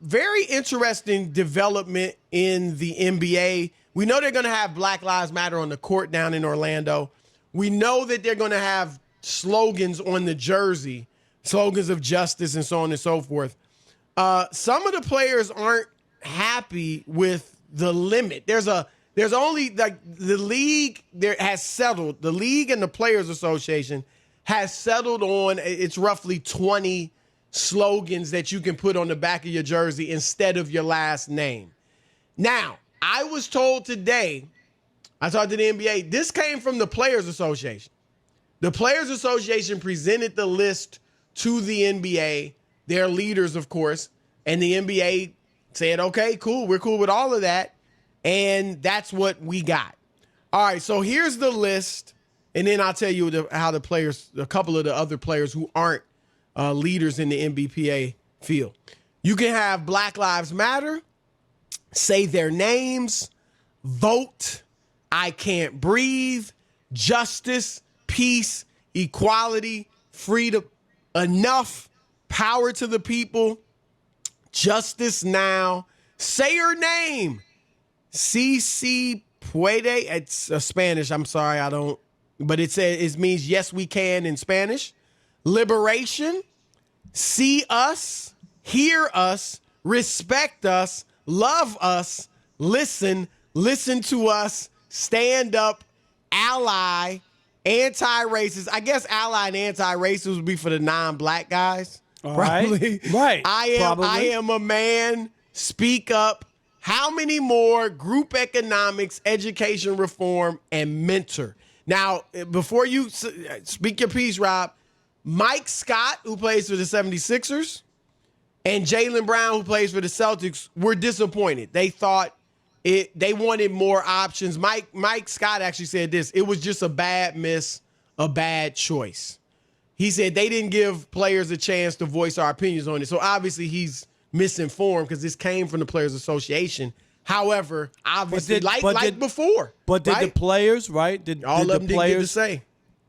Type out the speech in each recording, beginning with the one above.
very interesting development in the NBA. We know they're going to have Black Lives Matter on the court down in Orlando. We know that they're going to have slogans on the jersey, slogans of justice and so on and so forth. Some of the players aren't happy with the limit. There's only like the league there has settled. The league and the Players Association has settled on it's roughly 20 slogans that you can put on the back of your jersey instead of your last name. Now, I was told today, I talked to the NBA, this came from the Players Association. The Players Association presented the list to the NBA, their leaders, of course, and the NBA said, okay, cool, we're cool with all of that, and that's what we got. All right, so here's the list, and then I'll tell you how the players, a couple of the other players who aren't leaders in the NBPA feel. You can have Black Lives Matter, say their names, vote, I can't breathe, justice, peace, equality, freedom, enough, power to the people, justice now, say your name, CC puede, it's Spanish, I'm sorry, I don't, but it means yes we can in Spanish, liberation, see us, hear us, respect us, love us, listen to us, stand up, ally, anti-racist. I guess ally and anti-racist would be for the non-black guys. All probably. Right. I am a man, speak up. How many more? Group economics, education reform, and mentor. Now, before you speak your piece, Rob, Mike Scott, who plays for the 76ers, and Jaylen Brown, who plays for the Celtics, were disappointed. They thought they wanted more options. Mike Scott actually said this: it was just a bad miss, a bad choice. He said they didn't give players a chance to voice our opinions on it. So obviously he's misinformed because this came from the Players Association. However, obviously, before. But did the players, right? All of them didn't get to say.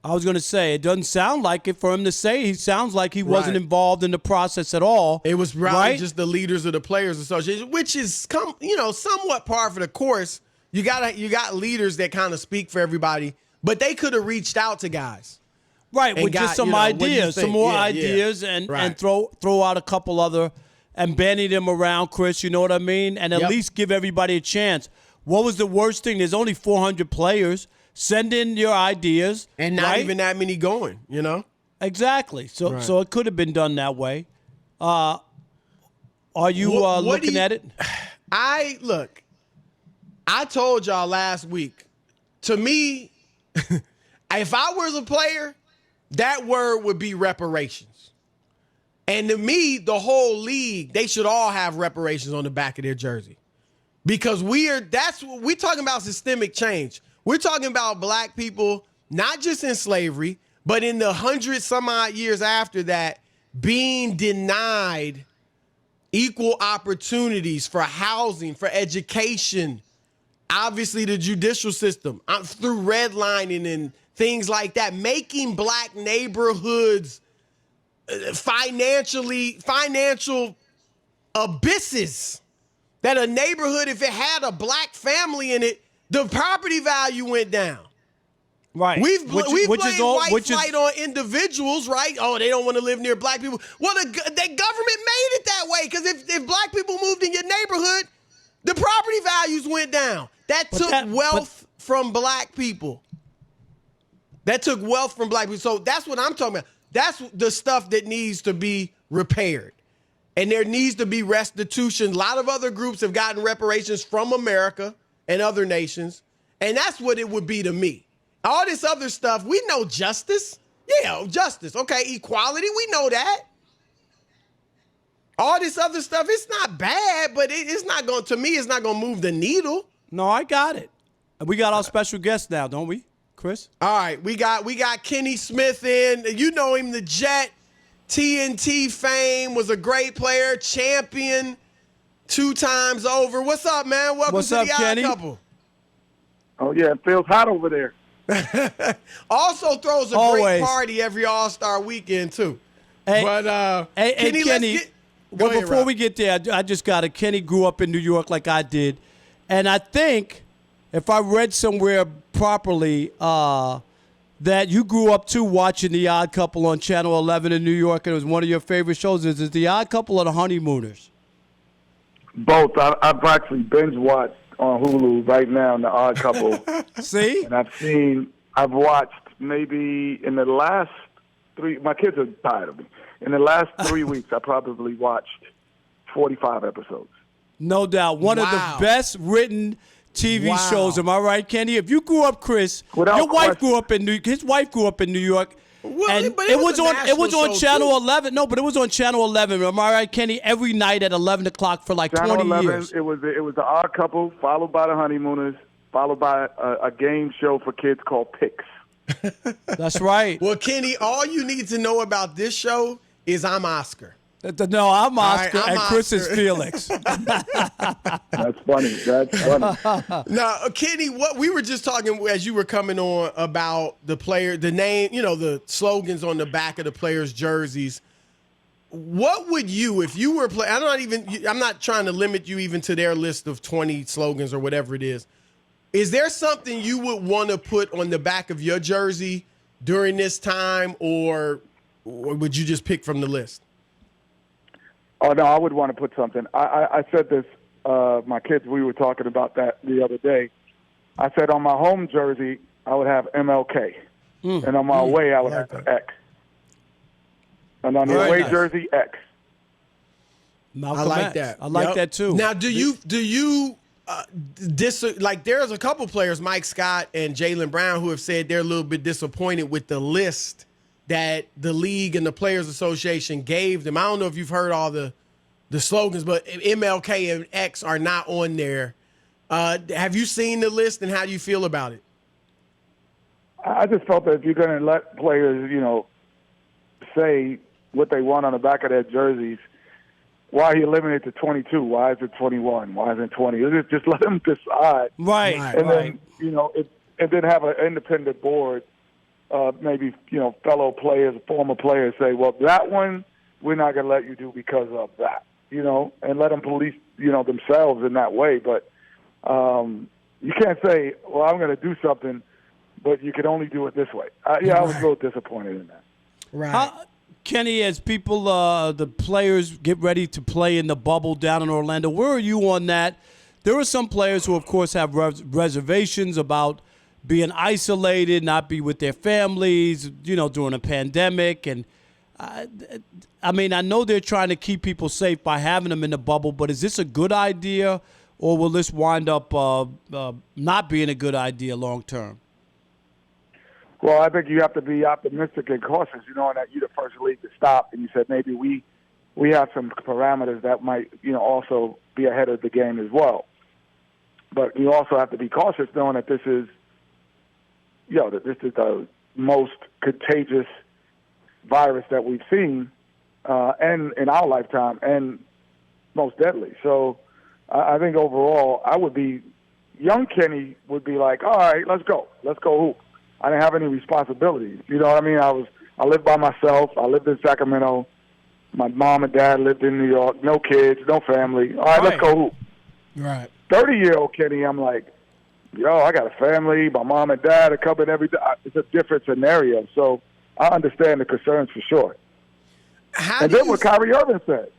I was going to say, it doesn't sound like it for him to say. He sounds like he wasn't involved in the process at all. It was probably just the leaders of the Players Association, which is somewhat par for the course. You got leaders that kind of speak for everybody, but they could have reached out to guys. Right, with just some ideas, some more ideas, and throw out a couple other and bandy them around, Chris, you know what I mean? And at least give everybody a chance. What was the worst thing? There's only 400 players. Send in your ideas. And not even that many going, you know? Exactly. So it could have been done that way. Are you looking at it? I told y'all last week, to me, if I was a player, that word would be reparations. And to me, the whole league, they should all have reparations on the back of their jersey. Because we're talking about systemic change. We're talking about black people, not just in slavery, but in the 100 some odd years after that, being denied equal opportunities for housing, for education, obviously the judicial system, through redlining and things like that, making black neighborhoods financial abysses that a neighborhood, if it had a black family in it, the property value went down. Right. We've blamed white flight on individuals, right? Oh, they don't want to live near black people. Well, the government made it that way because if black people moved in your neighborhood, the property values went down. That took wealth from black people. So that's what I'm talking about. That's the stuff that needs to be repaired. And there needs to be restitution. A lot of other groups have gotten reparations from America and other nations. And that's what it would be to me. All this other stuff, we know justice. Yeah, justice. Okay, equality, we know that. All this other stuff, it's not bad, but it's not going to move the needle. No, I got it. We got our special guest now, don't we, Chris? All right, we got Kenny Smith in. You know him, the Jet, TNT fame, was a great player, champion 2 times over. What's up, man? Welcome to the Odd Couple. Oh, yeah, it feels hot over there. Also throws a great party every All-Star weekend, too. Hey, Kenny, before we get there, I just got it. Kenny grew up in New York like I did. And I think, if I read somewhere properly, that you grew up, too, watching The Odd Couple on Channel 11 in New York, and it was one of your favorite shows. Is it The Odd Couple or The Honeymooners? Both. I've actually binge-watched on Hulu right now, The Odd Couple. See? And I've watched maybe in the last 3, my kids are tired of me. In the last 3 weeks, I probably watched 45 episodes. No doubt. One of the best written TV shows. Am I right, Kenny? If you grew up, Chris, your wife grew up in his wife grew up in New York. Well, and but it was on Channel too. 11. No, but it was on Channel 11. Am I right, Kenny? Every night at 11 o'clock for like Channel 20 11, years. It was The Odd Couple, followed by The Honeymooners, followed by a game show for kids called Picks. That's right. Well, Kenny, all you need to know about this show is I'm Oscar. No, I'm Oscar, right, I'm and Chris Oscar. is Felix. That's funny. That's funny. Now, Kenny, what we were just talking as you were coming on about the player, the name, the slogans on the back of the players' jerseys. What would you, if you were playing? I'm not trying to limit you even to their list of 20 slogans or whatever it is. Is there something you would want to put on the back of your jersey during this time, or would you just pick from the list? Oh, no, I would want to put something. I said this, my kids, we were talking about that the other day. I said on my home jersey, I would have MLK. And on my away, I would have X. And on the away jersey, X. Malcolm I like X. that. I like that, too. Now, do you like there's a couple players, Mike Scott and Jaylen Brown, who have said they're a little bit disappointed with the list that the league and the Players Association gave them. I don't know if you've heard all the slogans, but MLK and X are not on there. Have you seen the list, and how do you feel about it? I just felt that if you're going to let players, say what they want on the back of their jerseys, why you limit it to 22? Why is it 21? Why isn't it 20? Just let them decide. Right. And then, and then have an independent board. Maybe, fellow players, former players say, well, that one we're not going to let you do because of that, and let them police, themselves in that way. But you can't say, well, I'm going to do something, but you can only do it this way. I was a little disappointed in that. Right. Kenny, as people, the players get ready to play in the bubble down in Orlando, where are you on that? There are some players who, of course, have reservations about being isolated, not be with their families, during a pandemic. And, I know they're trying to keep people safe by having them in the bubble, but is this a good idea, or will this wind up not being a good idea long term? Well, I think you have to be optimistic and cautious, and that you're the first league to stop. And you said maybe we have some parameters that might, also be ahead of the game as well. But you also have to be cautious knowing that this is, that this is the most contagious virus that we've seen, and in our lifetime, and most deadly. So I think overall, young Kenny would be like, all right, let's go hoop. I didn't have any responsibilities. You know what I mean? I lived by myself. I lived in Sacramento. My mom and dad lived in New York. No kids, no family. All right, let's go hoop. Right. 30-year-old Kenny, I'm like, I got a family. My mom and dad are coming every day. It's a different scenario. So I understand the concerns for sure. And then what Kyrie Irving said.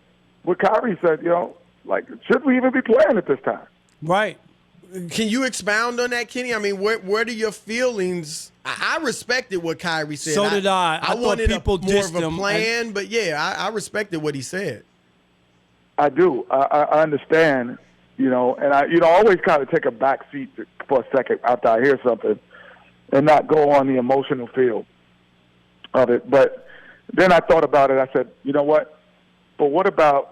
What Kyrie said, should we even be playing at this time? Right. Can you expound on that, Kenny? What are your feelings? I respected what Kyrie said. So did I. I wanted people more of a plan, but I respected what he said. I do. I understand, and I, always kind of take a back seat for a second after I hear something and not go on the emotional field of it. But then I thought about it. I said, you know what? But what about,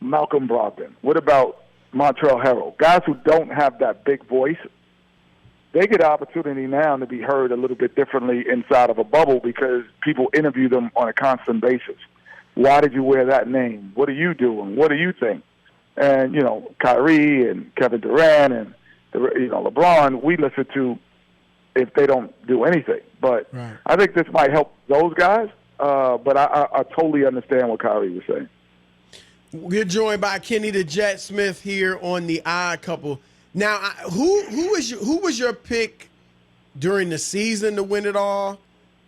Malcolm Brogdon? What about Montrezl Harrell? Guys who don't have that big voice, they get an opportunity now to be heard a little bit differently inside of a bubble because people interview them on a constant basis. Why did you wear that name? What are you doing? What do you think? And, Kyrie and Kevin Durant and, LeBron, we listen to if they don't do anything. But I think this might help those guys. But I totally understand what Kyrie was saying. We're joined by Kenny the Jet Smith here on the Odd Couple. Now, who was your pick during the season to win it all,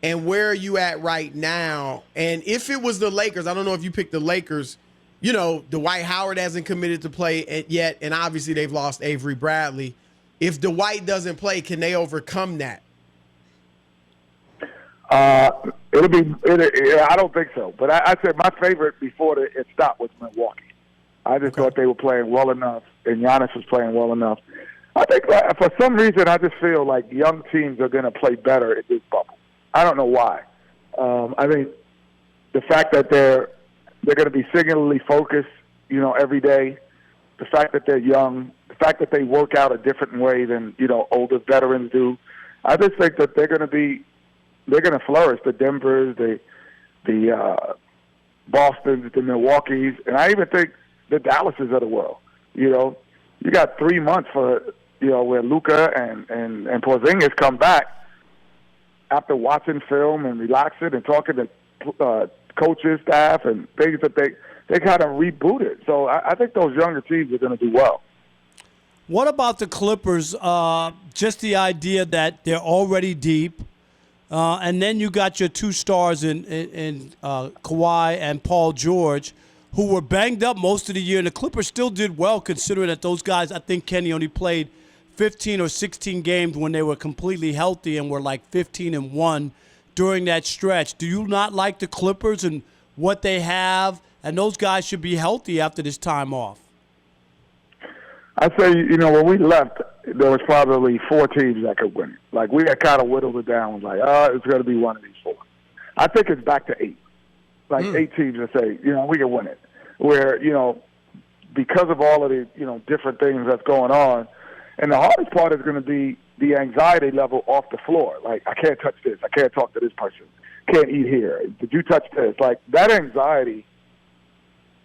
and where are you at right now? And if it was the Lakers, I don't know if you picked the Lakers. You know, Dwight Howard hasn't committed to play yet, and obviously they've lost Avery Bradley. If Dwight doesn't play, can they overcome that? I don't think so. But I said my favorite before it stopped was Milwaukee. I just thought they were playing well enough, and Giannis was playing well enough. I think for some reason I just feel like young teams are going to play better in this bubble. I don't know why. I think the fact that they're going to be singularly focused, every day. The fact that they're young, the fact that they work out a different way than older veterans do. I just think that they're going to flourish. The Denvers, the Bostons, the Milwaukees, and I even think the Dallases of the world. You got 3 months for where Luka and Porzingis come back after watching film and relaxing and talking to coaches, staff, and things that they kind of rebooted. So I think those younger teams are going to do well. What about the Clippers? Just the idea that they're already deep, and then you got your two stars in Kawhi and Paul George, who were banged up most of the year, and the Clippers still did well considering that those guys, I think Kenny only played 15 or 16 games when they were completely healthy and were like 15-1 during that stretch. Do you not like the Clippers and what they have? And those guys should be healthy after this time off. I say, when we left, there was probably 4 teams that could win it. Like, we had kind of whittled it down. Like, it's going to be one of these 4. I think it's back to 8. Like, 8 teams that say, we can win it. Where, because of all of the, different things that's going on, and the hardest part is going to be the anxiety level off the floor. Like, I can't touch this. I can't talk to this person. Can't eat here. Did you touch this? Like, that anxiety,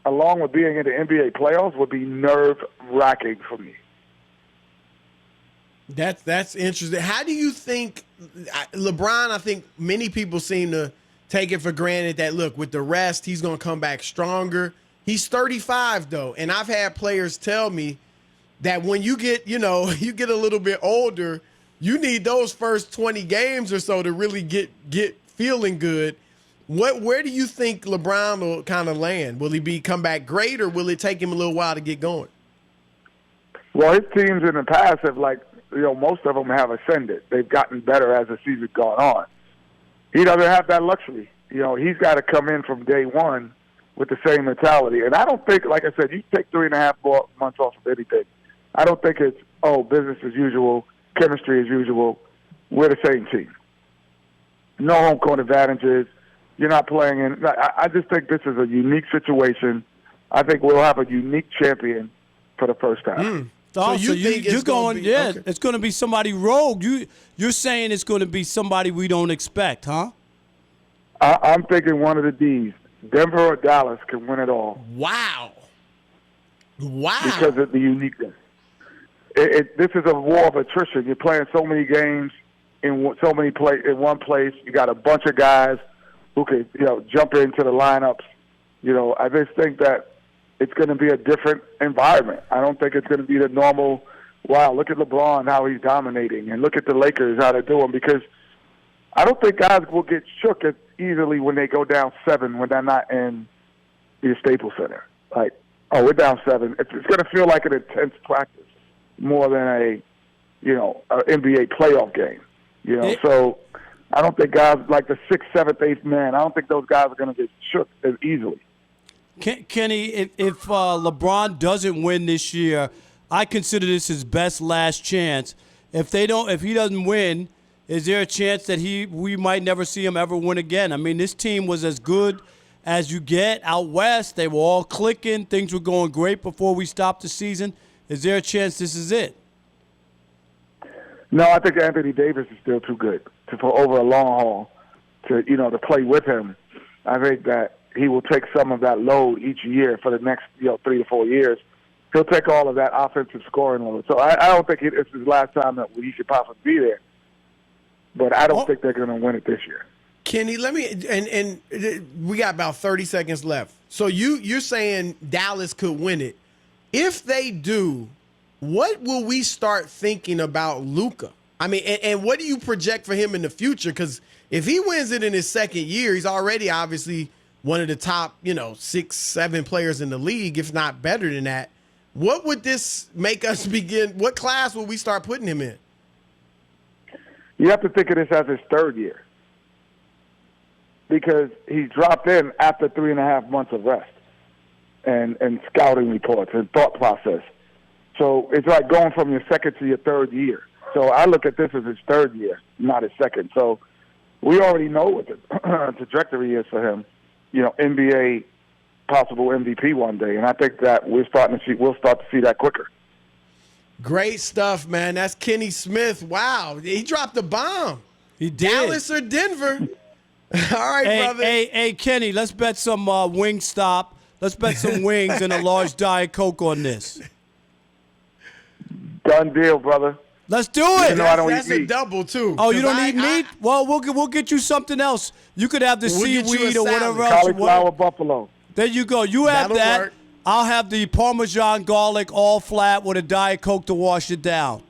along with being in the NBA playoffs, would be nerve-wracking for me. That's interesting. How do you think LeBron, I think many people seem to take it for granted that, look, with the rest, he's going to come back stronger. He's 35, though, and I've had players tell me that when you get, you get a little bit older, you need those first 20 games or so to really get feeling good. Where do you think LeBron will kind of land? Will he come back great, or will it take him a little while to get going? Well, his teams in the past have, most of them have ascended. They've gotten better as the season's gone on. He doesn't have that luxury. He's got to come in from day one with the same mentality. And I don't think, like I said, you take 3.5 months off of anything. I don't think it's, business as usual, chemistry as usual. We're the same team. No home court advantages. You're not playing in. I just think this is a unique situation. I think we'll have a unique champion for the first time. So you think you're going? Okay. It's going to be somebody rogue. You're saying it's going to be somebody we don't expect, huh? I'm thinking one of the D's. Denver or Dallas can win it all. Wow. Because of the uniqueness. This is a war of attrition. You're playing so many games in one place. You got a bunch of guys who can, jump into the lineups. I just think that it's going to be a different environment. I don't think it's going to be the normal, wow, look at LeBron, how he's dominating, and look at the Lakers, how they're doing, because I don't think guys will get shook as easily when they go down 7 when they're not in the Staples Center. Like, we're down 7. It's going to feel like an intense practice more than an NBA playoff game. So I don't think guys like the 6th, 7th, 8th man, I don't think those guys are going to get shook as easily. Kenny, if LeBron doesn't win this year, I consider this his best last chance. If he doesn't win, is there a chance that we might never see him ever win again? I mean, this team was as good as you get out west. They were all clicking. Things were going great before we stopped the season. Is there a chance this is it? No, I think Anthony Davis is still too good for over a long haul to play with him. I think that he will take some of that load each year for the next 3 to 4 years. He'll take all of that offensive scoring load. So I don't think it's his last time that he should possibly be there. But I don't think they're going to win it this year. Kenny, let me and we got about 30 seconds left. So you're saying Dallas could win it. If they do, what will we start thinking about Luka? I mean, and what do you project for him in the future? Because if he wins it in his second year, he's already obviously one of the top, 6, 7 players in the league, if not better than that. What would this make us begin? What class will we start putting him in? You have to think of this as his third year because he dropped in after 3.5 months of rest and scouting reports and thought process. So it's like going from your second to your third year. So I look at this as his third year, not his second. So we already know what the trajectory is for him. NBA possible MVP one day, and I think that we'll start to see that quicker. Great stuff, man. That's Kenny Smith. Wow, he dropped a bomb. He did. Dallas or Denver? All right, brother. Hey, Kenny, let's bet some Wingstop. Let's bet some wings and a large Diet Coke on this. Done deal, brother. Let's do it. That's a double, too. Oh, you don't eat meat? Well, we'll get you something else. You could have the seaweed or whatever else. Cauliflower buffalo. There you go. You have That'll that. work. I'll have the Parmesan garlic all flat with a Diet Coke to wash it down.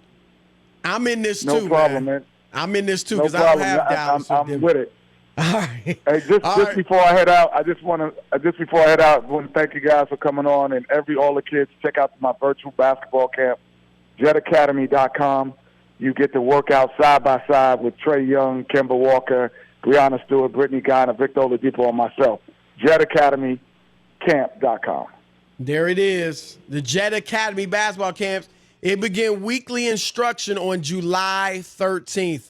I'm in this, no too, problem, man. I'm in this, too, no because I don't have Dallas. I'm with it. All right. Hey, just before I head out, I want to thank you guys for coming on, and all the kids, check out my virtual basketball camp, jetacademy.com. You get to work out side by side with Trae Young, Kemba Walker, Breonna Stewart, Brittany Griner, Victor Oladipo, and myself. jetacademycamp.com. There it is. The Jet Academy basketball camps. It began weekly instruction on July 13th.